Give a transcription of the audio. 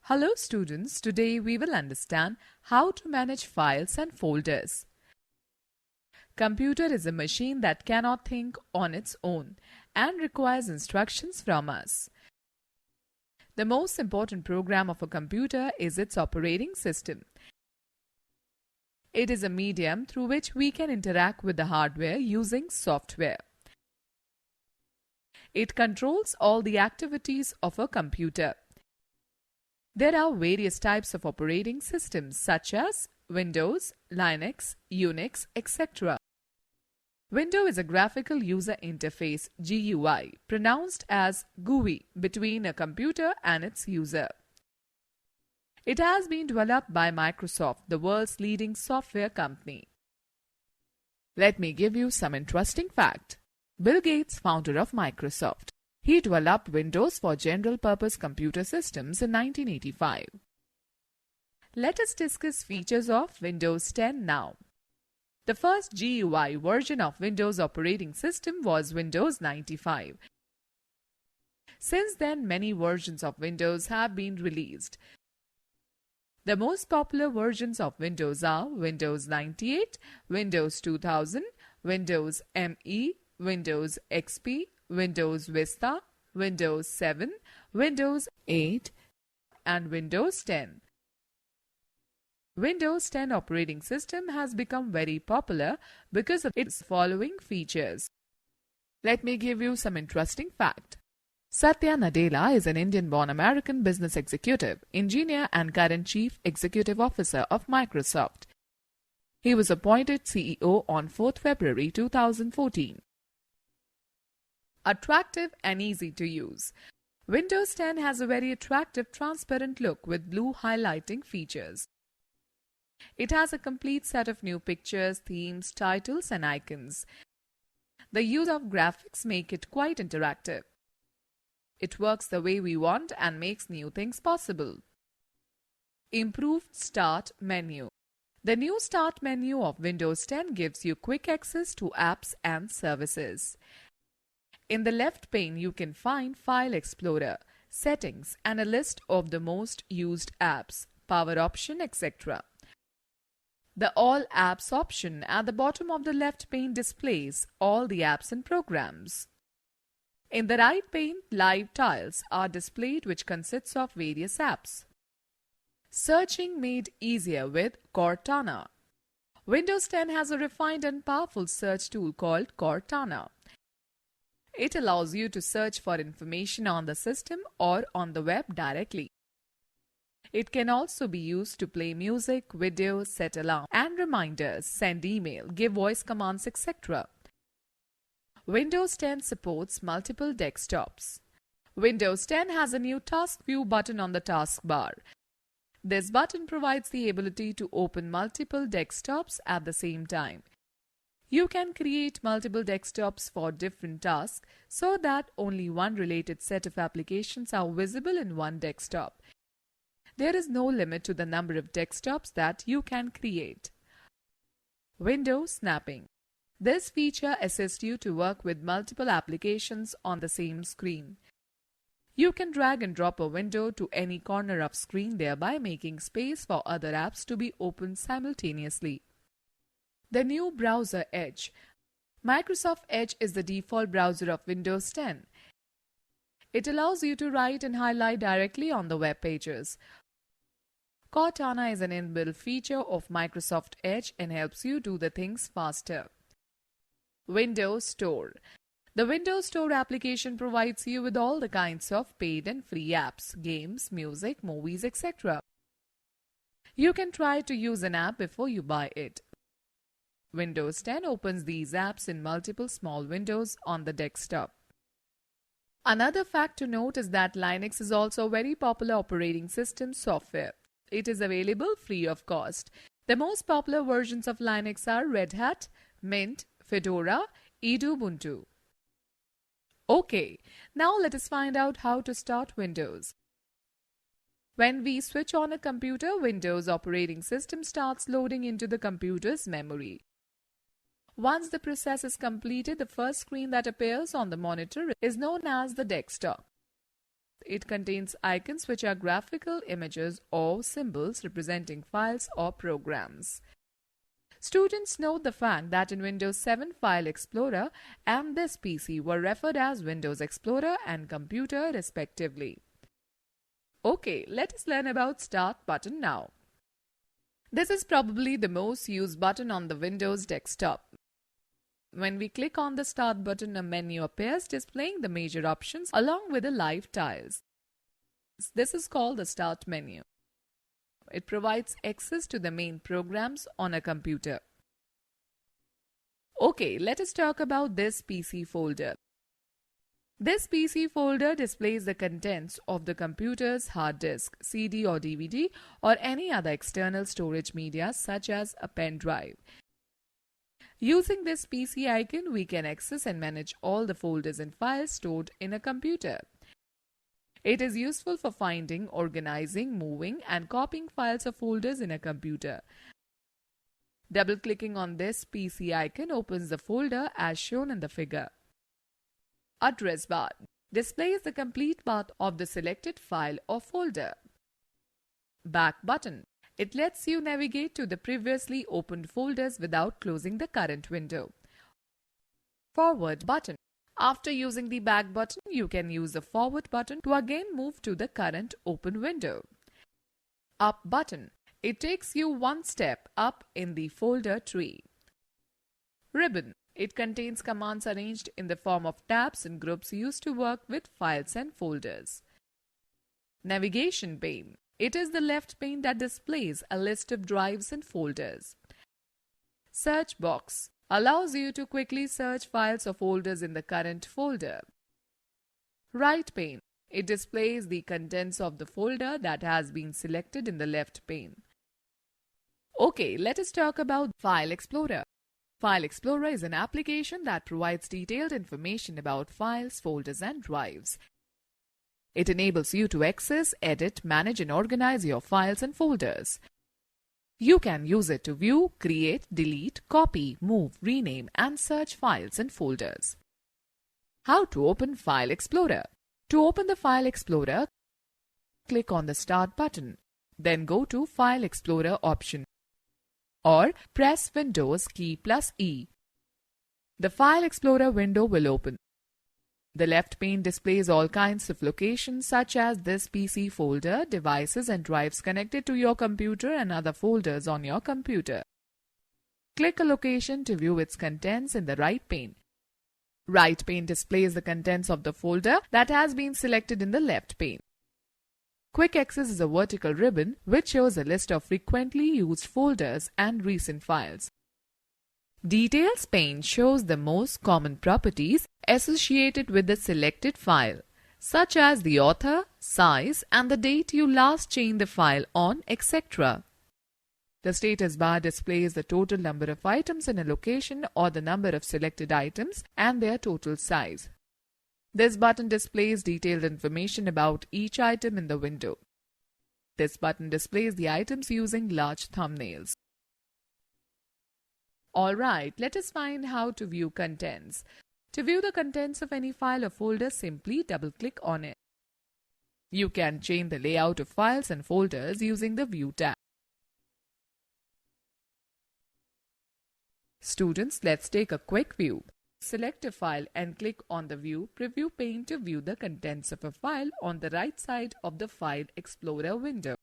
Hello students, today we will understand how to manage files and folders. Computer is a machine that cannot think on its own and requires instructions from us. The most important program of a computer is its operating system. It is a medium through which we can interact with the hardware using software. It controls all the activities of a computer. There are various types of operating systems such as Windows, Linux, Unix, etc. Windows is a graphical user interface GUI, pronounced as GUI, between a computer and its user. It has been developed by Microsoft, the world's leading software company. Let me give you some interesting fact. Bill Gates, founder of Microsoft, he developed Windows for general-purpose computer systems in 1985. Let us discuss features of Windows 10 now. The first GUI version of Windows operating system was Windows 95. Since then, many versions of Windows have been released. The most popular versions of Windows are Windows 98, Windows 2000, Windows ME, Windows XP, Windows Vista, Windows 7, Windows 8, and Windows 10. Windows 10 operating system has become very popular because of its following features. Let me give you some interesting fact. Satya Nadella is an Indian-born American business executive, engineer and current Chief Executive Officer of Microsoft. He was appointed CEO on 4th February 2014. Attractive and easy to use. Windows 10 has a very attractive transparent look with blue highlighting features. It has a complete set of new pictures, themes, titles and icons. The use of graphics make it quite interactive. It works the way we want and makes new things possible. Improved Start menu. The new Start menu of Windows 10 gives you quick access to apps and services. In the left pane, you can find File Explorer, Settings, and a list of the most used apps, Power option, etc. The All Apps option at the bottom of the left pane displays all the apps and programs. In the right pane, live tiles are displayed which consists of various apps. Searching made easier with Cortana. Windows 10 has a refined and powerful search tool called Cortana. It allows you to search for information on the system or on the web directly. It can also be used to play music, video, set alarm and reminders, send email, give voice commands, etc. Windows 10 supports multiple desktops. Windows 10 has a new Task View button on the taskbar. This button provides the ability to open multiple desktops at the same time. You can create multiple desktops for different tasks so that only one related set of applications are visible in one desktop. There is no limit to the number of desktops that you can create. Window snapping. This feature assists you to work with multiple applications on the same screen. You can drag and drop a window to any corner of screen, thereby making space for other apps to be opened simultaneously. The new browser Edge. Microsoft Edge is the default browser of Windows 10. It allows you to write and highlight directly on the web pages. Cortana is an inbuilt feature of Microsoft Edge and helps you do the things faster. Windows Store. The Windows Store application provides you with all the kinds of paid and free apps, games, music, movies, etc. You can try to use an app before you buy it. Windows 10 opens these apps in multiple small windows on the desktop. Another fact to note is that Linux is also a very popular operating system software. It is available free of cost. The most popular versions of Linux are Red Hat, Mint, Fedora, Ubuntu. Okay, now let us find out how to start Windows. When we switch on a computer, Windows operating system starts loading into the computer's memory. Once the process is completed, the first screen that appears on the monitor is known as the desktop. It contains icons which are graphical images or symbols representing files or programs. Students note the fact that in Windows 7 File Explorer and this PC were referred as Windows Explorer and Computer respectively. Okay, let us learn about Start button now. This is probably the most used button on the Windows desktop. When we click on the Start button, a menu appears displaying the major options along with the live tiles. This is called the Start menu. It provides access to the main programs on a computer. Okay, let us talk about this PC folder. This PC folder displays the contents of the computer's hard disk, CD or DVD, or any other external storage media such as a pen drive. Using this PC icon, we can access and manage all the folders and files stored in a computer. It is useful for finding, organizing, moving, and copying files or folders in a computer. Double-clicking on this PC icon opens the folder as shown in the figure. Address bar displays the complete path of the selected file or folder. Back button. It lets you navigate to the previously opened folders without closing the current window. Forward button. After using the back button, you can use the forward button to again move to the current open window. Up button. It takes you one step up in the folder tree. Ribbon. It contains commands arranged in the form of tabs and groups used to work with files and folders. Navigation pane. It is the left pane that displays a list of drives and folders. Search box allows you to quickly search files or folders in the current folder. Right pane. It displays the contents of the folder that has been selected in the left pane. Okay, let us talk about File Explorer. File Explorer is an application that provides detailed information about files, folders, and drives. It enables you to access, edit, manage, and organize your files and folders. You can use it to view, create, delete, copy, move, rename, and search files and folders. How to open File Explorer? To open the File Explorer, click on the Start button. Then go to File Explorer option. Or press Windows key plus E. The File Explorer window will open. The left pane displays all kinds of locations such as this PC folder, devices and drives connected to your computer and other folders on your computer. Click a location to view its contents in the right pane. Right pane displays the contents of the folder that has been selected in the left pane. Quick Access is a vertical ribbon which shows a list of frequently used folders and recent files. Details pane shows the most common properties associated with the selected file, such as the author, size, and the date you last changed the file on, etc. The status bar displays the total number of items in a location or the number of selected items and their total size. This button displays detailed information about each item in the window. This button displays the items using large thumbnails. Alright, let us find how to view contents. To view the contents of any file or folder, simply double-click on it. You can change the layout of files and folders using the View tab. Students, let's take a quick view. Select a file and click on the View Preview pane to view the contents of a file on the right side of the File Explorer window.